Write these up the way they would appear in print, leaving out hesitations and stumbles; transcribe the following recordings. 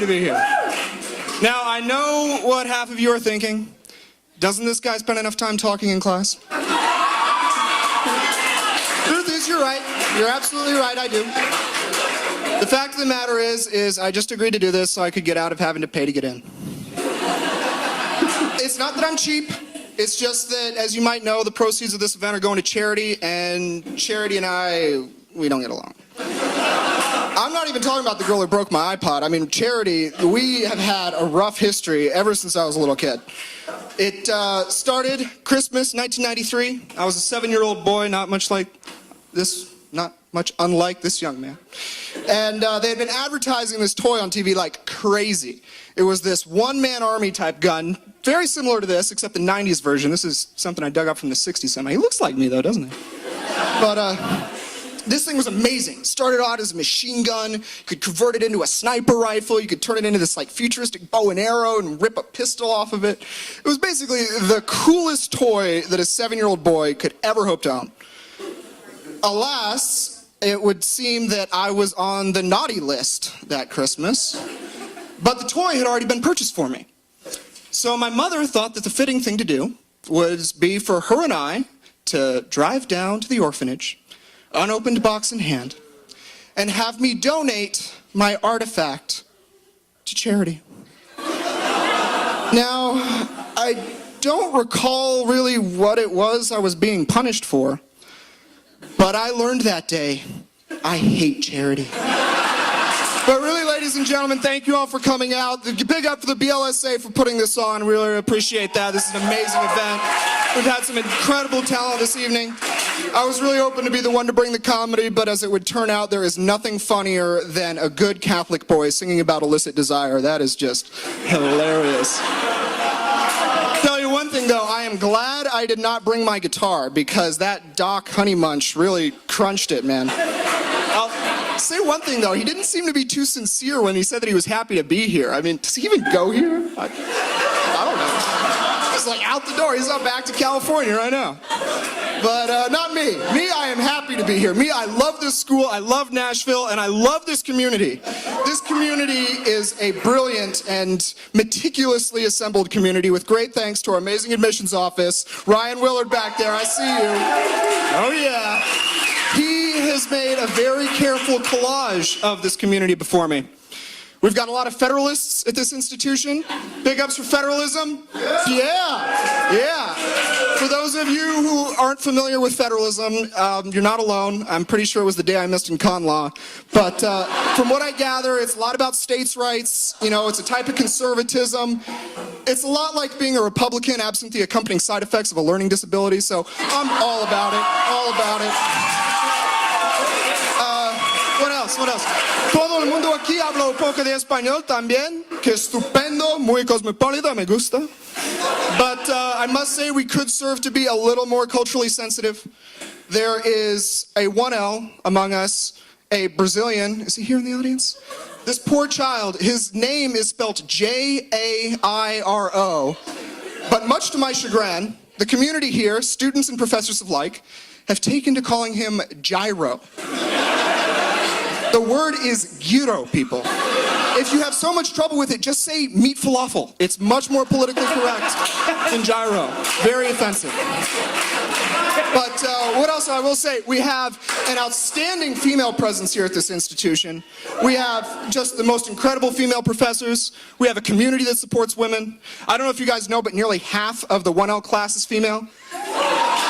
be here. Now, I know what half of you are thinking. Doesn't this guy spend enough time talking in class? Truth is, you're right. You're absolutely right, I do. The fact of the matter is I just agreed to do this so I could get out of having to pay to get in. It's not that I'm cheap. It's just that, as you might know, the proceeds of this event are going to charity, and Charity and I, we don't get along. I'm not even talking about the girl who broke my iPod. I mean, Charity, we have had a rough history ever since I was a little kid. It started Christmas 1993. I was a 7-year-old boy, not much unlike this young man. And they had been advertising this toy on TV like crazy. It was this one-man army type gun, very similar to this, except the 90s version. This is something I dug up from the 60s somehow. He looks like me, though, doesn't he? But this thing was amazing. Started out as a machine gun. You could convert it into a sniper rifle. You could turn it into this like futuristic bow and arrow and rip a pistol off of it. It was basically the coolest toy that a 7-year-old boy could ever hope to own. Alas, it would seem that I was on the naughty list that Christmas, but the toy had already been purchased for me. So my mother thought that the fitting thing to do was be for her and I to drive down to the orphanage, unopened box in hand, and have me donate my artifact to charity. Now, I don't recall really what it was I was being punished for, but I learned that day, I hate charity. But really, ladies and gentlemen, thank you all for coming out. Big up for the BLSA for putting this on. Really appreciate that. This is an amazing event. We've had some incredible talent this evening. I was really hoping to be the one to bring the comedy, but as it would turn out, there is nothing funnier than a good Catholic boy singing about illicit desire. That is just hilarious. Tell you one thing, though, I am glad I did not bring my guitar, because that Doc Honey Munch really crunched it, man. I'll say one thing, though. He didn't seem to be too sincere when he said that he was happy to be here. I mean, does he even go here? I don't know. He's like out the door. He's not back to California right now. But not me. Me, I am happy to be here. Me, I love this school, I love Nashville, and I love this community. This community is a brilliant and meticulously assembled community with great thanks to our amazing admissions office. Ryan Willard back there, I see you. Oh yeah. He has made a very careful collage of this community before me. We've got a lot of Federalists at this institution. Big ups for federalism. Yeah. For those of you who aren't familiar with federalism, you're not alone. I'm pretty sure it was the day I missed in con law. But from what I gather, it's a lot about states' rights. You know, it's a type of conservatism. It's a lot like being a Republican absent the accompanying side effects of a learning disability. So I'm all about it, all about it. What else? Todo el mundo aquí habla un poco de español también, que estupendo, muy cosmopolita, me gusta. But I must say we could serve to be a little more culturally sensitive. There is a 1L among us, a Brazilian. Is he here in the audience? This poor child, his name is spelled Jairo, but much to my chagrin, the community here, students and professors alike, have taken to calling him Gyro. The word is gyro, people. If you have so much trouble with it, just say meat falafel. It's much more politically correct than gyro. Very offensive. But what else I will say, we have an outstanding female presence here at this institution. We have just the most incredible female professors. We have a community that supports women. I don't know if you guys know, but nearly half of the 1L class is female.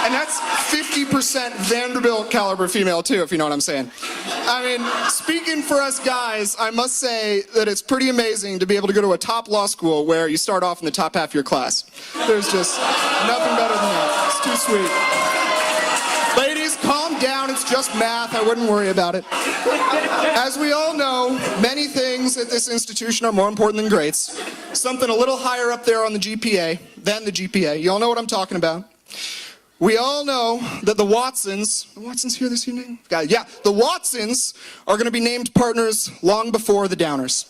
And that's 50% Vanderbilt caliber female too, if you know what I'm saying. I mean, speaking for us guys, I must say that it's pretty amazing to be able to go to a top law school where you start off in the top half of your class. There's just nothing better than that. It's too sweet. Ladies, calm down, it's just math, I wouldn't worry about it. As we all know, many things at this institution are more important than grades. Something a little higher up there on the GPA than the GPA. You all know what I'm talking about. We all know that the Watsons here this evening? Yeah, the Watsons are going to be named partners long before the Downers.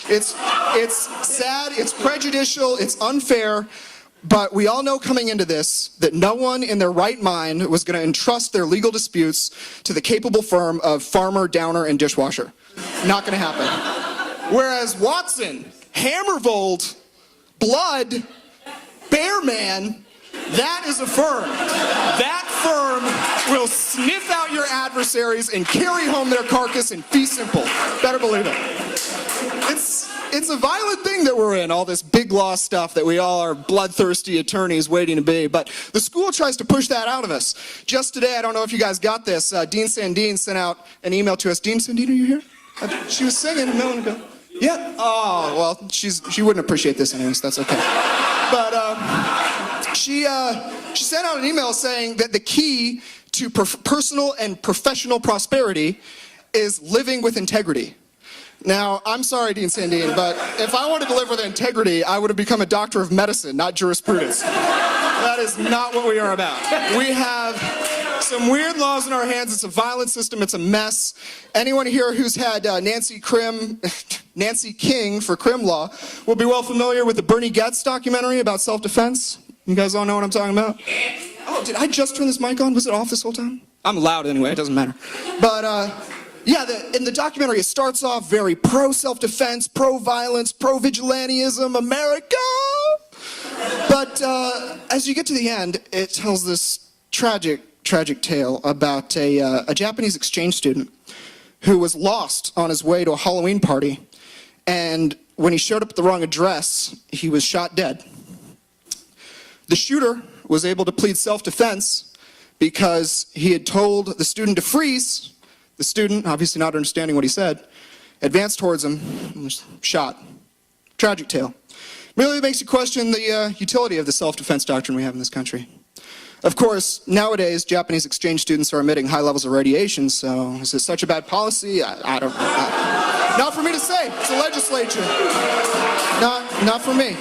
It's sad, it's prejudicial, it's unfair, but we all know coming into this that no one in their right mind was going to entrust their legal disputes to the capable firm of Farmer, Downer, and Dishwasher. Not going to happen. Whereas Watson, Hammervold, Blood, Bearman, that is a firm. That firm will sniff out your adversaries and carry home their carcass in fee simple. Better believe it. It's a violent thing that we're in, all this big law stuff that we all are bloodthirsty attorneys waiting to be. But the school tries to push that out of us. Just today, I don't know if you guys got this, Dean Sandine sent out an email to us. Dean Sandine, are you here? She was singing a moment ago. Yeah? Oh, well, she wouldn't appreciate this anyways, that's okay. But she sent out an email saying that the key to personal and professional prosperity is living with integrity. Now, I'm sorry, Dean Sandine, but if I wanted to live with integrity, I would have become a doctor of medicine, not jurisprudence. That is not what we are about. We have some weird laws in our hands. It's a violent system. It's a mess. Anyone here who's had Nancy King for Crim Law will be well familiar with the Bernie Goetz documentary about self-defense. You guys all know what I'm talking about? Oh, did I just turn this mic on? Was it off this whole time? I'm loud anyway. It doesn't matter. But, yeah, in the documentary, it starts off very pro-self-defense, pro-violence, pro-vigilantism, America! But as you get to the end, it tells this tragic tale about a Japanese exchange student who was lost on his way to a Halloween party, and when he showed up at the wrong address, he was shot dead. The shooter was able to plead self-defense because he had told the student to freeze. The student, obviously not understanding what he said, advanced towards him and was shot. Tragic tale. Really makes you question the utility of the self-defense doctrine we have in this country. Of course, nowadays, Japanese exchange students are emitting high levels of radiation, so is it such a bad policy? I don't know. Not for me to say. It's the legislature. Not for me.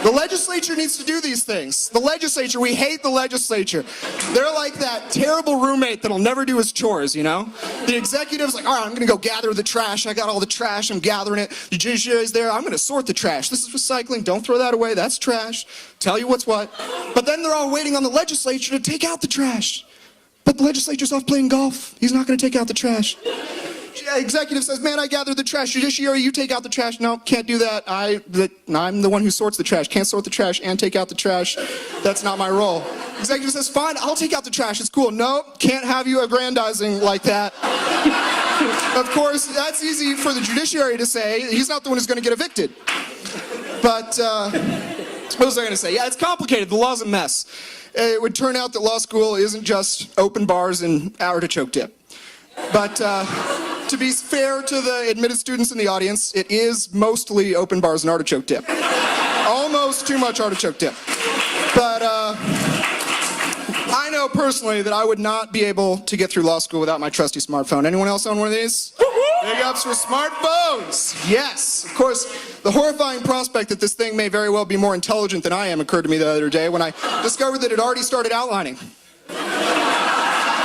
The legislature needs to do these things. The legislature, we hate the legislature. They're like that terrible roommate that'll never do his chores, you know? The executive's like, all right, I'm gonna go gather the trash. I got all the trash, I'm gathering it. The judiciary's there, I'm gonna sort the trash. This is recycling, don't throw that away, that's trash. Tell you what's what. But then they're all waiting on the legislature to take out the trash. But the legislature's off playing golf. He's not gonna take out the trash. Executive says, man, I gathered the trash. Judiciary, you take out the trash. No, can't do that. I'm the one who sorts the trash. Can't sort the trash and take out the trash. That's not my role. Executive says, fine, I'll take out the trash. It's cool. No, can't have you aggrandizing like that. Of course, that's easy for the judiciary to say. He's not the one who's going to get evicted. But what was I going to say? Yeah, it's complicated. The law's a mess. It would turn out that law school isn't just open bars and artichoke dip. But to be fair to the admitted students in the audience, it is mostly open bars and artichoke dip. Almost too much artichoke dip. But I know personally that I would not be able to get through law school without my trusty smartphone. Anyone else own one of these? Big ups for smartphones! Yes, of course, the horrifying prospect that this thing may very well be more intelligent than I am occurred to me the other day when I discovered that it already started outlining.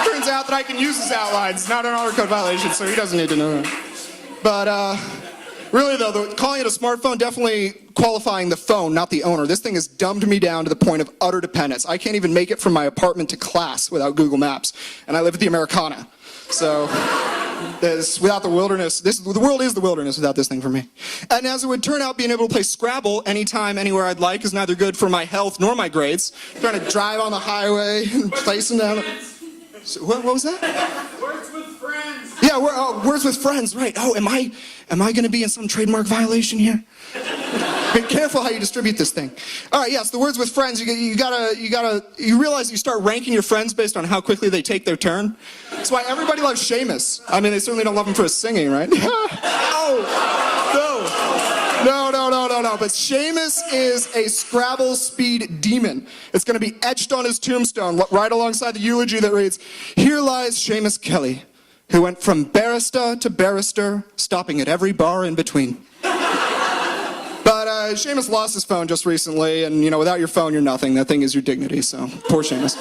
Turns out that I can use his outlines. It's not an honor code violation, so he doesn't need to know that. But really though, calling it a smartphone, definitely qualifying the phone, not the owner. This thing has dumbed me down to the point of utter dependence. I can't even make it from my apartment to class without Google Maps, and I live at the Americana. So, without the wilderness, the world is the wilderness without this thing for me. And as it would turn out, being able to play Scrabble anytime, anywhere I'd like is neither good for my health nor my grades. Trying to drive on the highway and placing down. So, what was that? Words with friends. Yeah, words with friends, right. Oh, am I going to be in some trademark violation here? Be careful how you distribute this thing. All right, yes, the words with friends, you realize you start ranking your friends based on how quickly they take their turn. That's why everybody loves Seamus. I mean, they certainly don't love him for his singing, right? No, but Seamus is a Scrabble speed demon. It's going to be etched on his tombstone right alongside the eulogy that reads, "Here lies Seamus Kelly, who went from barrister to barrister, stopping at every bar in between." But Seamus lost his phone just recently, and without your phone, you're nothing. That thing is your dignity, so poor Seamus.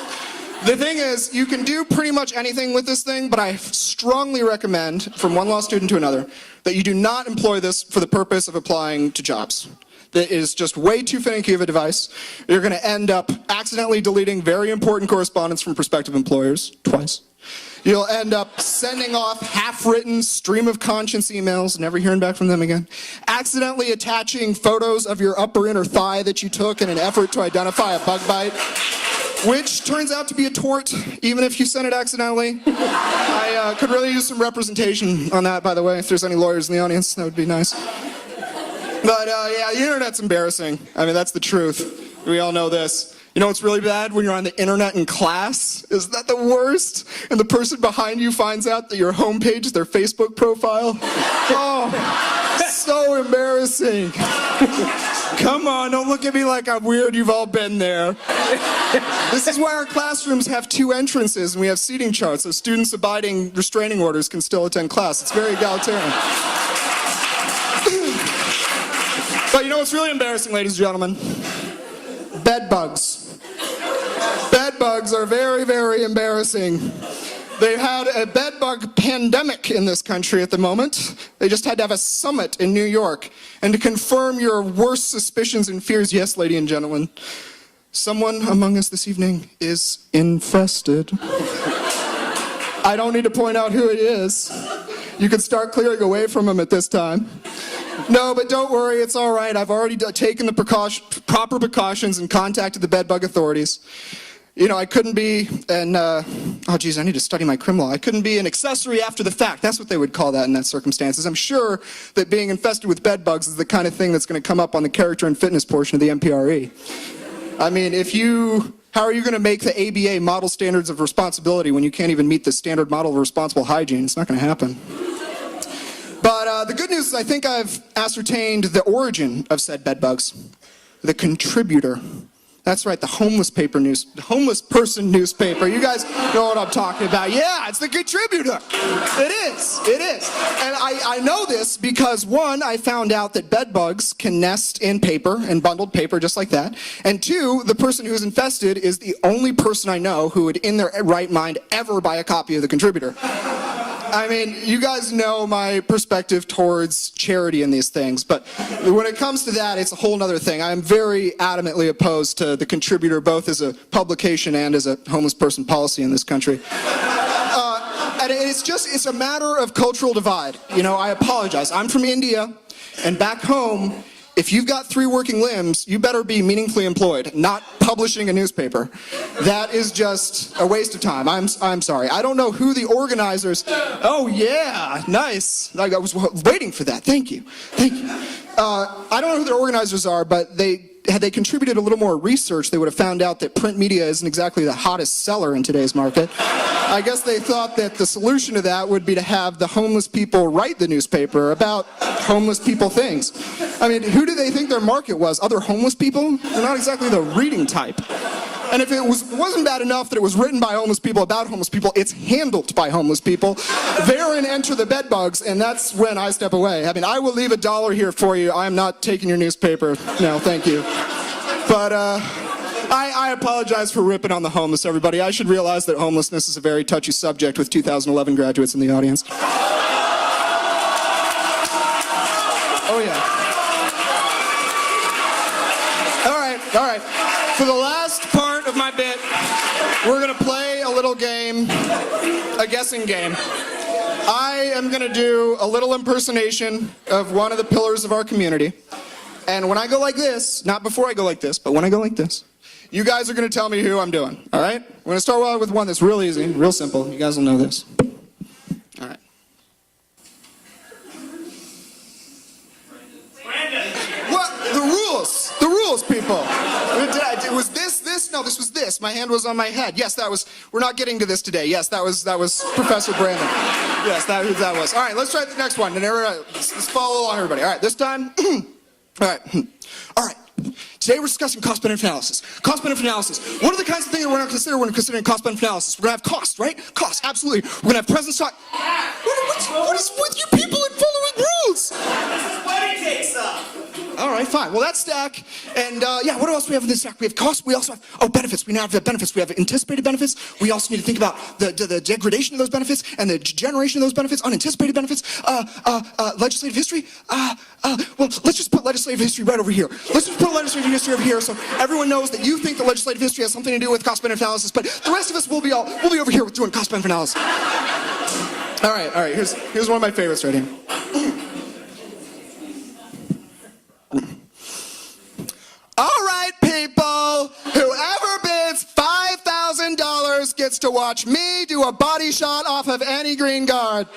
The thing is, you can do pretty much anything with this thing, but I strongly recommend, from one law student to another, that you do not employ this for the purpose of applying to jobs. That is just way too finicky of a device. You're going to end up accidentally deleting very important correspondence from prospective employers, twice. You'll end up sending off half-written stream of conscience emails, never hearing back from them again. Accidentally attaching photos of your upper inner thigh that you took in an effort to identify a bug bite, which turns out to be a tort, even if you sent it accidentally. I could really use some representation on that, by the way. If there's any lawyers in the audience, that would be nice. But yeah, the internet's embarrassing. I mean, that's the truth. We all know this. You know what's really bad? When you're on the internet in class? Isn't that the worst? And the person behind you finds out that your homepage is their Facebook profile? Oh, so embarrassing. Come on, don't look at me like I'm weird. You've all been there. This is why our classrooms have 2 entrances and we have seating charts so students abiding restraining orders can still attend class. It's very egalitarian. But you know what's really embarrassing, ladies and gentlemen? Bed bugs. Bed bugs are very, very embarrassing. They've had a bed bug pandemic in this country at the moment. They just had to have a summit in New York. And to confirm your worst suspicions and fears, yes, ladies and gentlemen, someone among us this evening is infested. I don't need to point out who it is. You can start clearing away from him at this time. No, but don't worry, it's all right. I've already taken the proper precautions and contacted the bedbug authorities. You know, I couldn't be oh geez, I need to study my crim law. I couldn't be an accessory after the fact. That's what they would call that in that circumstances. I'm sure that being infested with bedbugs is the kind of thing that's going to come up on the character and fitness portion of the MPRE. I mean, how are you going to make the ABA model standards of responsibility when you can't even meet the standard model of responsible hygiene? It's not going to happen. But the good news is I think I've ascertained the origin of said bedbugs. The contributor. That's right, the homeless person newspaper. You guys know what I'm talking about. Yeah, it's the contributor. It is. And I know this because, one, I found out that bedbugs can nest in paper, in bundled paper, just like that. And two, the person who's infested is the only person I know who would, in their right mind, ever buy a copy of the contributor. I mean, you guys know my perspective towards charity in these things, but when it comes to that, it's a whole other thing. I'm very adamantly opposed to the contributor, both as a publication and as a homeless person policy in this country. And it's a matter of cultural divide. You know, I apologize. I'm from India, and back home, if you've got 3 working limbs, you better be meaningfully employed, not publishing a newspaper. That is just a waste of time. I'm sorry. I don't know who the organizers... Oh, yeah, nice. I was waiting for that. Thank you. I don't know who their organizers are, but had they contributed a little more research, they would have found out that print media isn't exactly the hottest seller in today's market. I guess they thought that the solution to that would be to have the homeless people write the newspaper about homeless people things. I mean, who do they think their market was? Other homeless people? They're not exactly the reading type. And if it wasn't bad enough that it was written by homeless people about homeless people, it's handled by homeless people. Therein enter the bedbugs, and that's when I step away. I mean, I will leave $1 here for you. I am not taking your newspaper. No, thank you. But I apologize for ripping on the homeless, everybody. I should realize that homelessness is a very touchy subject with 2011 graduates in the audience. Oh, yeah. All right. For the last part of my bit, we're going to play a little game, a guessing game. I am going to do a little impersonation of one of the pillars of our community. And when I go like this, not before I go like this, but when I go like this, you guys are going to tell me who I'm doing, all right? We're going to start with one that's real easy, real simple. You guys will know this. All right. What? The rules, people. Was this? No, this was this. My hand was on my head. Yes, that was. We're not getting to this today. Yes, that was Professor Brandon. Yes, that was. All right, let's try the next one. And let's follow along, everybody. All right, this time. All right. Today we're discussing cost-benefit analysis. Cost-benefit analysis. What are the kinds of things that we're going to consider when considering cost-benefit analysis? We're going to have cost, right? Cost, absolutely. We're going to have present stock. What is with you people and following rules? This is wedding cake stuff. All right, fine. Well, that's stack. And yeah, what else do we have in this stack? We have costs. We also have, benefits. We now have benefits. We have anticipated benefits. We also need to think about the degradation of those benefits and the generation of those benefits, unanticipated benefits, legislative history. Well, let's just put legislative history right over here. Let's just put legislative history over here so everyone knows that you think the legislative history has something to do with cost-benefit analysis, but the rest of us will be over here with doing cost-benefit analysis. All right. Here's one of my favorites right here. All right, people. Whoever bids $5,000 gets to watch me do a body shot off of Annie Greengard.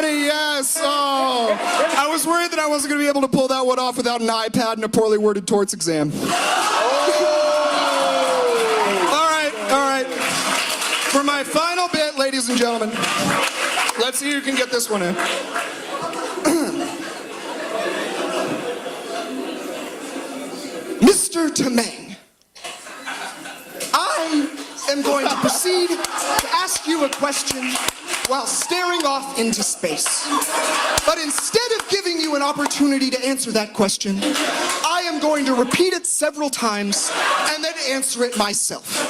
Yes. Oh, I was worried that I wasn't going to be able to pull that one off without an iPad and a poorly worded torts exam. All right. For my final bit, ladies and gentlemen, let's see who can get this one in. Mr. Tamang, I am going to proceed to ask you a question while staring off into space. But instead of giving you an opportunity to answer that question, I am going to repeat it several times and then answer it myself.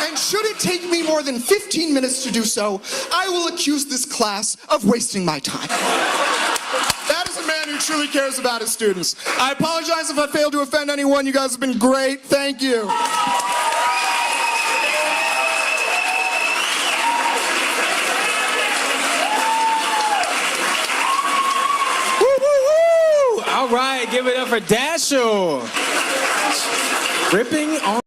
And should it take me more than 15 minutes to do so, I will accuse this class of wasting my time. That is a man who truly cares about his students. I apologize if I failed to offend anyone. You guys have been great. Thank you. All right, give it up for Dashiell. Ripping on